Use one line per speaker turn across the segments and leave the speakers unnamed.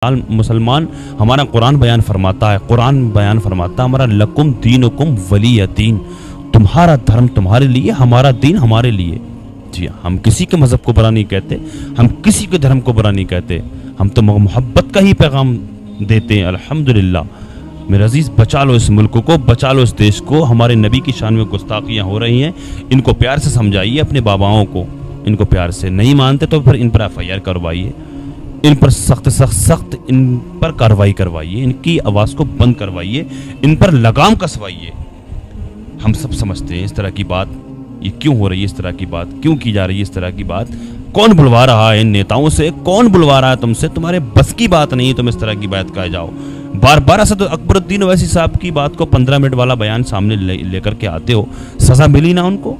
मुसलमान हमारा कुरान बयान फरमाता है, कुरान बयान फरमाता है हमारा लकुम दीनुकुम वलिय दीन, तुम्हारा धर्म तुम्हारे लिए, हमारा दीन हमारे लिए। जी हाँ, हम किसी के मज़हब को बुरा नहीं कहते, हम किसी के धर्म को बुरा नहीं कहते, हम तो मोहब्बत का ही पैगाम देते हैं। अल्हम्दुलिल्लाह। मेरे अजीज़, बचा लो इस मुल्क को, बचा लो इस देश को। हमारे नबी की शान में गुस्ताखियाँ हो रही हैं, इनको प्यार से समझाइए अपने बाबाओं को, इनको प्यार से। नहीं मानते तो फिर इन पर FIR करवाइए, इन पर सख्त इन पर कार्रवाई करवाइए, इनकी आवाज़ को बंद करवाइए, इन पर लगाम कसवाइए। हम सब समझते हैं इस तरह की बात ये क्यों हो रही है, इस तरह की बात क्यों की जा रही है, इस तरह की बात कौन बुलवा रहा है इन नेताओं से, कौन बुलवा रहा है तुमसे, तुम्हारे बस की बात नहीं है तुम इस तरह की बात कहे जाओ। बार बार असद अकबरुद्दीन ओवैसी साहब की बात को 15 मिनट वाला बयान सामने लेकर के आते हो, सजा मिली ना उनको?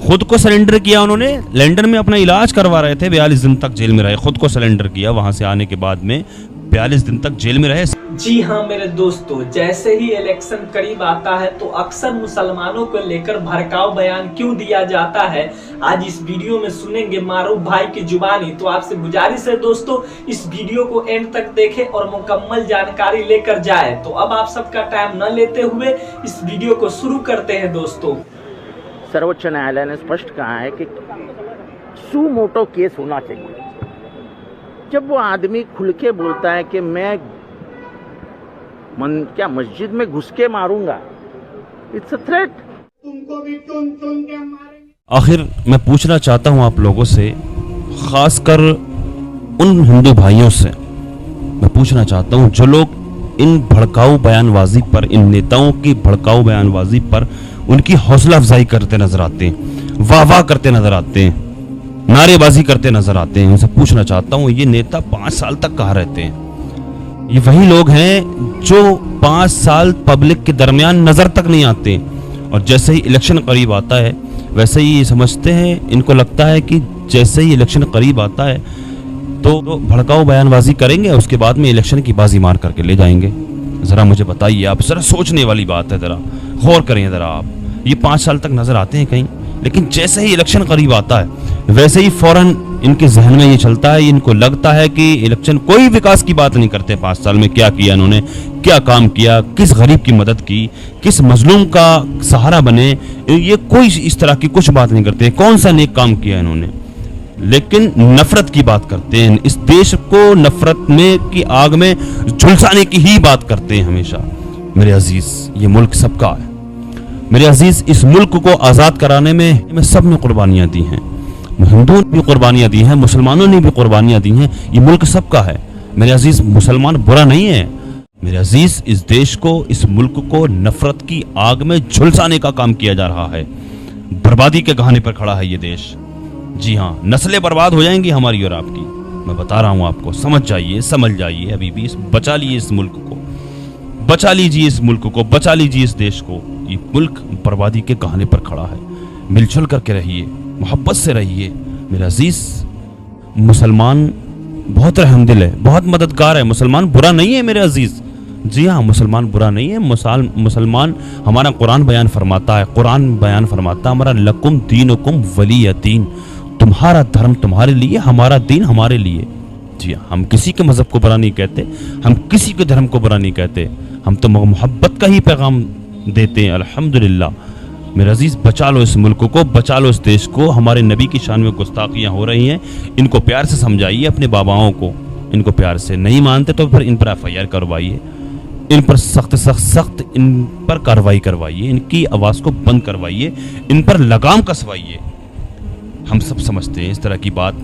खुद को सरेंडर किया उन्होंने, लंदन में अपना इलाज करवा रहे थे, 42 दिन तक जेल में रहे, खुद को सरेंडर किया, वहां से आने के बाद में 42 दिन तक जेल में रहे।
जी हाँ मेरे दोस्तों, जैसे ही इलेक्शन करीब आता है तो अक्सर मुसलमानों को लेकर भड़काऊ बयान क्यों दिया जाता है, आज इस वीडियो में सुनेंगे मारूफ भाई की जुबानी। तो आपसे गुजारिश है दोस्तों, इस वीडियो को एंड तक देखें और मुकम्मल जानकारी लेकर जाए। तो अब आप सबका टाइम न लेते हुए इस वीडियो को शुरू करते हैं दोस्तों।
सर्वोच्च न्यायालय ने स्पष्ट कहा है कि सुमोटो केस होना चाहिए। जब वो आदमी खुल के बोलता है कि मैं क्या मस्जिद में घुस के मारूंगा, इट्स अ थ्रेट।
तुमको भी चुन चुन के मारेंगे।
आखिर मैं पूछना चाहता हूं आप लोगों से, खासकर उन हिंदू भाइयों से मैं पूछना चाहता हूं जो लोग इन भड़काऊ बयानबाजी पर, इन नेताओं की भड़काऊ बयानबाजी पर उनकी हौसला अफजाई करते नजर आते हैं, वाह वाह करते नजर आते हैं, नारेबाजी करते नजर आते हैं, उनसे पूछना चाहता हूं ये नेता 5 साल तक कहाँ रहते हैं? ये वही लोग हैं जो 5 साल पब्लिक के दरमियान नजर तक नहीं आते, और जैसे ही इलेक्शन करीब आता है वैसे ही समझते हैं, इनको लगता है कि जैसे ही इलेक्शन करीब आता है तो भड़काऊ बयानबाजी करेंगे, उसके बाद में इलेक्शन की बाजी मार करके ले जाएंगे। जरा मुझे बताइए, आप जरा सोचने वाली बात है, जरा गौर करें जरा आप। ये 5 साल तक नजर आते हैं कहीं, लेकिन जैसे ही इलेक्शन करीब आता है वैसे ही फौरन इनके जहन में ये चलता है, इनको लगता है कि इलेक्शन, कोई विकास की बात नहीं करते। 5 साल में क्या किया इन्होंने, क्या काम किया, किस गरीब की मदद की, किस मजलूम का सहारा बने, ये कोई इस तरह की कुछ बात नहीं करते। कौन सा नेक काम किया इन्होंने, लेकिन नफरत की बात करते हैं, इस देश को नफरत में की आग में झुलसाने की ही बात करते हैं हमेशा। मेरे अजीज, ये मुल्क सबका है मेरे अजीज, इस मुल्क को आज़ाद कराने में सब ने कुर्बानियाँ दी हैं, हिंदुओं ने भी कुर्बानियाँ दी हैं, मुसलमानों ने भी कुर्बानियाँ दी हैं, ये मुल्क सबका है मेरे अजीज। मुसलमान बुरा नहीं है मेरे अजीज, इस देश को, इस मुल्क को नफरत की आग में झुलसाने का काम किया जा रहा है, बर्बादी के गहाने पर खड़ा है ये देश। जी हाँ, नस्लें बर्बाद हो जाएंगी हमारी और आपकी, मैं बता रहा हूँ आपको, समझ जाइए, समझ जाइए। अभी भी बचा लीजिए इस मुल्क को, बचा लीजिए इस मुल्क को, बचा लीजिए इस देश को। ये मुल्क बर्बादी के कहाने पर खड़ा है, मिलजुल करके रहिए, मोहब्बत से रहिए मेरे अजीज। मुसलमान बहुत रहमदिल है, बहुत मददगार है, मुसलमान बुरा नहीं है मेरे अजीज। जी हाँ, मुसलमान बुरा नहीं है, मुसलमान हमारा कुरान बयान फरमाता है, कुरान बयान फरमाता है हमारा लकुम दीनुकुम वलिय दीन, तुम्हारा धर्म तुम्हारे लिए, हमारा दीन हमारे लिए। जी हाँ, हम किसी के मज़हब को बुरा नहीं कहते, हम किसी के धर्म को बुरा नहीं कहते, हम तो मोहब्बत का ही पैगाम देते हैं। अल्हम्दुलिल्लाह। मेरे अजीज़, बचा लो इस मुल्क को, बचा लो इस देश को। हमारे नबी की शान में गुस्ताखियाँ हो रही हैं, इनको प्यार से समझाइए अपने बाबाओं को, इनको प्यार से। नहीं मानते तो फिर इन पर FIR करवाइए, इन पर सख्त इन पर कार्रवाई करवाइए, इनकी आवाज़ को बंद करवाइए, इन पर लगाम कसवाइए। हम सब समझते हैं इस तरह की बात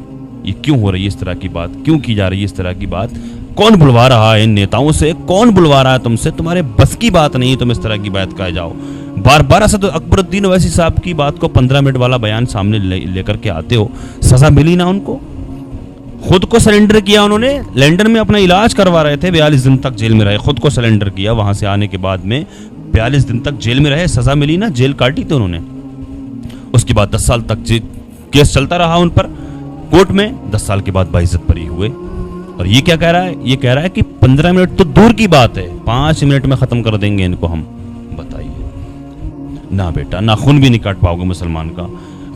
ये क्यों हो रही है, इस तरह की बात क्यों की जा रही है, इस तरह की बात कौन बुलवा रहा है इन नेताओं से, कौन बुलवा रहा है तुमसे, तुम्हारे बस की बात नहीं है तुम इस तरह की बात कहे जाओ। बार बार असद अकबरुद्दीन ओवैसी साहब की बात को 15 मिनट वाला बयान सामने लेकर के आते हो, सजा मिली ना उनको? खुद को सरेंडर किया उन्होंने, लंदन में अपना इलाज करवा रहे थे, 42 दिन तक जेल में रहे, खुद को सरेंडर किया, वहां से आने के बाद में 42 दिन तक जेल में रहे, सजा मिली ना, जेल काटी थी उन्होंने। उसके बाद 10 साल तक केस चलता रहा उन पर कोर्ट में, 10 साल के बाद बाइज्जत बरी हुए। और ये क्या कह रहा है, ये कह रहा है कि 15 मिनट तो दूर की बात है, 5 मिनट में खत्म कर देंगे इनको हम। बताइए ना बेटा, ना खून भी नहीं काट पाओगे मुसलमान का,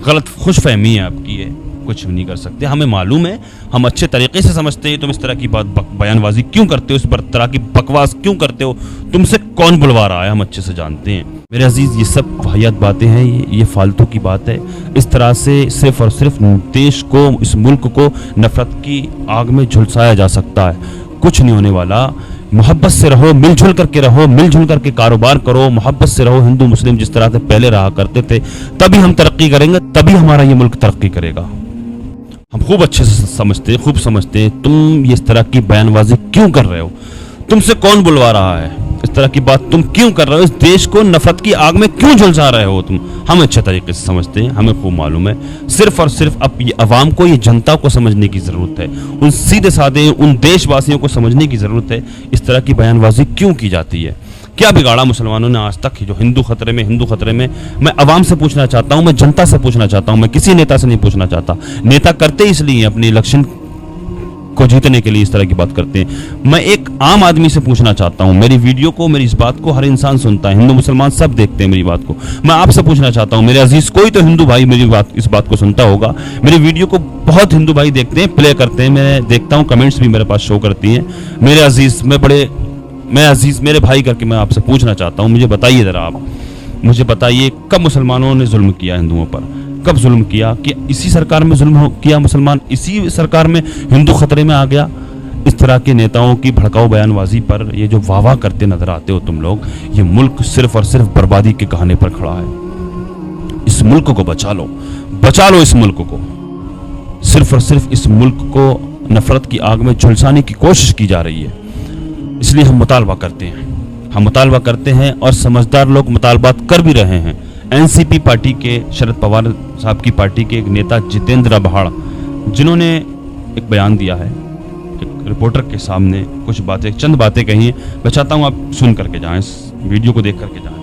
गलत खुशफहमी है आपकी है। कुछ भी नहीं कर सकते। हमें मालूम है, हम अच्छे तरीके से समझते हैं तुम इस तरह की बात बयानबाजी क्यों करते हो, इस पर तरह की बकवास क्यों करते हो, तुमसे कौन बुलवा रहा है, हम अच्छे से जानते हैं। मेरे अजीज, ये सब वाहियात बातें हैं, ये फालतू की बात है। इस तरह से सिर्फ और सिर्फ देश को, इस मुल्क को नफरत की आग में झुलसाया जा सकता है। कुछ नहीं होने वाला। मोहब्बत से रहो, मिलजुल करके रहो, मिलजुल करके कारोबार करो, मोहब्बत से रहो। हिंदू मुस्लिम जिस तरह से पहले रहा करते थे, तभी हम तरक्की करेंगे, तभी हमारा ये मुल्क तरक्की करेगा। हम खूब अच्छे से समझते हैं, खूब समझते हैं तुम इस तरह की बयानबाजी क्यों कर रहे हो, तुमसे कौन बुलवा रहा है, इस तरह की बात तुम क्यों कर रहे हो, इस देश को नफरत की आग में क्यों झुलसा रहे हो तुम। हम अच्छे तरीके से समझते हैं, हमें खूब मालूम है। सिर्फ और सिर्फ अब ये अवाम को, ये जनता को समझने की ज़रूरत है, उन सीधे साधे उन देशवासियों को समझने की ज़रूरत है इस तरह की बयानबाजी क्यों की जाती है। क्या बिगाड़ा मुसलमानों ने आज तक? जो हिंदू खतरे में, हिंदू खतरे में। मैं अवाम से पूछना चाहता हूँ, मैं जनता से पूछना चाहता हूँ, मैं किसी नेता से नहीं पूछना चाहता। नेता करते इसलिए अपने इलेक्शन को जीतने के लिए इस तरह की बात करते हैं। मैं एक आम आदमी से पूछना चाहता हूं, मेरी वीडियो को, मेरी इस बात को हर इंसान सुनता है, हिंदू मुसलमान सब देखते हैं मेरी बात को। मैं आपसे पूछना चाहता हूं, मेरे अजीज, कोई तो हिंदू भाई मेरी बात, इस बात को सुनता होगा। मेरी वीडियो को बहुत हिंदू भाई देखते हैं, प्ले करते हैं, मैं देखता हूं, कमेंट्स भी मेरे पास शो करती हैं। मेरे अजीज, मैं अजीज मेरे भाई करके मैं आपसे पूछना चाहता हूँ, मुझे बताइए ज़रा, आप मुझे बताइए, कब मुसलमानों ने जुल्म किया हिंदुओं पर? कब जुल्म किया? कि इसी सरकार में जुल्म किया मुसलमान, इसी सरकार में हिंदू खतरे में आ गया। इस तरह के नेताओं की भड़काऊ बयानबाजी पर ये जो वाह करते नजर आते हो तुम लोग, ये मुल्क सिर्फ और सिर्फ बर्बादी के कहने पर खड़ा है। इस मुल्क को बचा लो, बचा लो इस मुल्क को। सिर्फ और सिर्फ इस मुल्क को नफरत की आग में झुलसाने की कोशिश की जा रही है। इसलिए हम मुतालबा करते हैं, हम मुतालबा करते हैं और समझदार लोग मुतालबात कर भी रहे हैं। एनसीपी पार्टी के, शरद पवार साहब की पार्टी के एक नेता जितेंद्र बहाड़, जिन्होंने एक बयान दिया है, एक रिपोर्टर के सामने कुछ बातें, चंद बातें कही हैं। मैं चाहता हूं आप सुन करके जाएं, इस वीडियो को देख करके जाएं।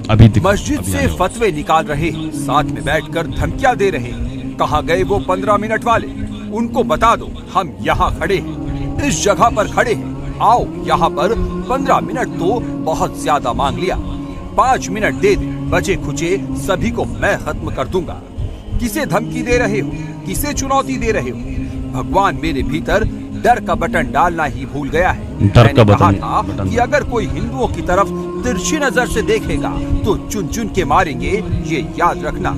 अभी
मस्जिद से फतवे निकाल रहे, साथ में बैठकर धमकियां दे रहे। कहाँ गए वो 15 मिनट वाले? उनको बता दो हम यहाँ खड़े हैं, इस जगह पर खड़े हैं, आओ यहाँ पर। 15 मिनट तो बहुत ज्यादा मांग लिया, 5 मिनट दे दे, बचे खुचे सभी को मैं खत्म कर दूंगा। किसे धमकी दे रहे हो, किसे चुनौती दे रहे हो? भगवान मेरे भीतर डर का बटन डालना ही भूल गया है। मैंने कहा था कि अगर कोई हिंदुओं की तरफ तिरछी नजर से देखेगा तो चुन चुन के मारेंगे, ये याद रखना।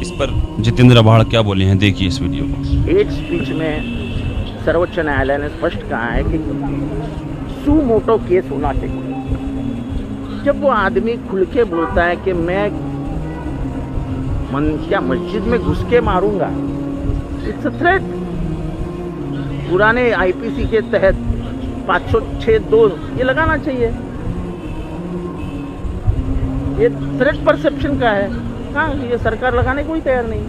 इस पर जितेंद्र बहाड़ क्या बोले हैं, देखिए इस वीडियो को।
हेट स्पीच में सर्वोच्च न्यायालय ने स्पष्ट कहा है कि सुमोटो केस होना चाहिए। जब वो आदमी खुल के बोलता है कि मैं क्या मस्जिद में घुस के मारूंगा, इट्स अ थ्रेट। पुराने आईपीसी के तहत 506(2) ये लगाना चाहिए। ये थ्रेट परसेप्शन का है। हाँ, ये सरकार लगाने को ही तैयार नहीं।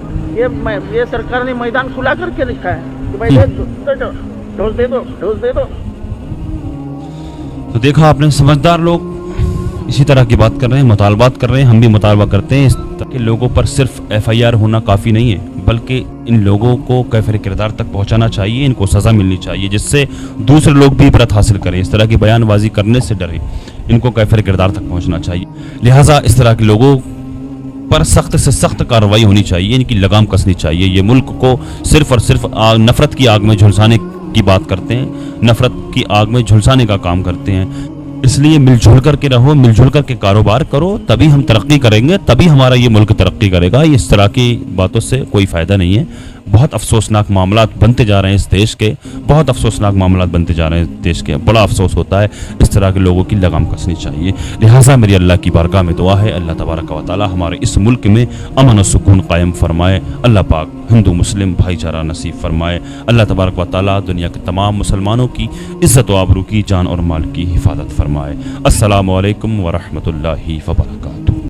ये सरकार ने मैदान खुला करके रखा है कि भाई ठोस दे दो, ठोस दे दो।
तो देखा आपने, समझदार लोग इसी तरह की बात कर रहे हैं, मुतालबात कर रहे हैं। हम भी मुतालबा करते हैं। इस तरह के लोगों पर सिर्फ FIR होना काफ़ी नहीं है, बल्कि इन लोगों को कैफिर किरदार तक पहुंचाना चाहिए, इनको सज़ा मिलनी चाहिए, जिससे दूसरे लोग भी इबरत हासिल करें। इस तरह की बयानबाजी करने से डरें, इनको कैफिर किरदार तक पहुंचना चाहिए। लिहाजा इस तरह के लोगों पर सख्त से सख्त कार्रवाई होनी चाहिए, इनकी लगाम कसनी चाहिए। ये मुल्क को सिर्फ और सिर्फ नफरत की आग में झुलसाने की बात करते हैं, नफरत की आग में झुलसाने का काम करते हैं। इसलिए मिलजुल करके रहो, मिलजुल करके कारोबार करो, तभी हम तरक्की करेंगे, तभी हमारा ये मुल्क तरक्की करेगा। इस तरह की बातों से कोई फ़ायदा नहीं है। बहुत अफसोसनाक मामलात बनते जा रहे हैं इस देश के, बहुत अफसोसनाक मामलात बनते जा रहे हैं इस देश के। बड़ा अफसोस होता है। इस तरह के लोगों की लगाम कसनी चाहिए। लिहाजा मेरी अल्लाह की बारगाह में दुआ है, अल्लाह तबारक व तआला हमारे इस मुल्क में अमन और सुकून कायम फरमाए। अल्लाह पाक हिंदू मुस्लिम भाईचारा नसीब फरमाए। अल्लाह तबारक व तआला दुनिया के तमाम मुसलमानों की इज़्ज़त व आबरू की, जान और माल की हिफाजत फरमाए। अस्सलामु अलैकुम व रहमतुल्लाहि व बरकातहू।